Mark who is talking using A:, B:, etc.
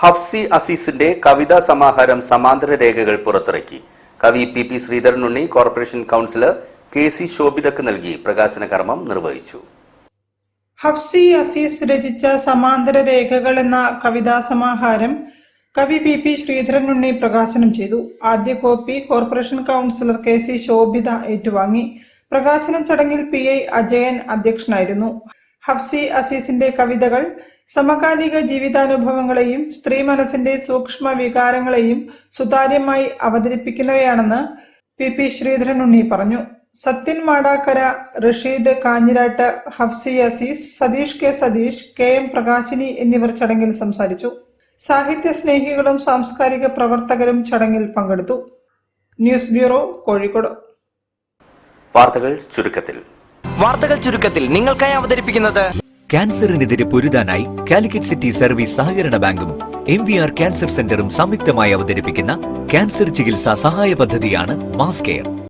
A: ഹഫ്സി അസീസിന്റെ കവിതാ സമാഹാരം സമാന്തര രേഖകൾ പുറത്തിറക്കി. കവി പി ശ്രീധരനുണ്ണി കോർപ്പറേഷൻ കൗൺസിലർ കെ.സി. ശോഭിതക്ക് നൽകി പ്രകാശന കർമ്മം നിർവഹിച്ചു.
B: ഹഫ്സി അസീസ് രചിച്ച സമാന്തര രേഖകൾ എന്ന കവിതാ സമാഹാരം കവി പി ശ്രീധരനുണ്ണി പ്രകാശനം ചെയ്തു. ആദ്യ copy corporation councillor K C. Shobhitha ഏറ്റുവാങ്ങി. പ്രകാശന ചടങ്ങിൽ PI അജയൻ അധ്യക്ഷനായിരുന്നു. ഹഫ്സി അസീസിന്റെ കവിതകൾ സമകാലിക ജീവിതാനുഭവങ്ങളെയും സ്ത്രീ മനസ്സിന്റെ സൂക്ഷ്മ വികാരങ്ങളെയും സുതാര്യമായി അവതരിപ്പിക്കുന്നവയാണെന്ന് പി ശ്രീധരനുണ്ണി പറഞ്ഞു. സത്യൻ മാടാക്കര, റഷീദ് കാഞ്ഞിരാട്ട്, ഹഫ്സി അസീസ്, സതീഷ് കെ സതീഷ്, KM പ്രകാശിനി എന്നിവർ ചടങ്ങിൽ സംസാരിച്ചു. സാഹിത്യ സ്നേഹികളും സാംസ്കാരിക പ്രവർത്തകരും ചടങ്ങിൽ പങ്കെടുത്തു. News bureau, Kozhikode.
A: വാർത്തകൾ ചുരുക്കത്തിൽ നിങ്ങൾക്കായി അവതരിപ്പിക്കുന്നത്
C: ക്യാൻസറിനെതിരെ പൊരുതാനായി കാലിക്കറ്റ് സിറ്റി സർവീസ് സഹകരണ ബാങ്കും MVR ക്യാൻസർ സെന്ററും സംയുക്തമായി അവതരിപ്പിക്കുന്ന ക്യാൻസർ ചികിത്സാ സഹായ പദ്ധതിയാണ് മാസ് കെയർ.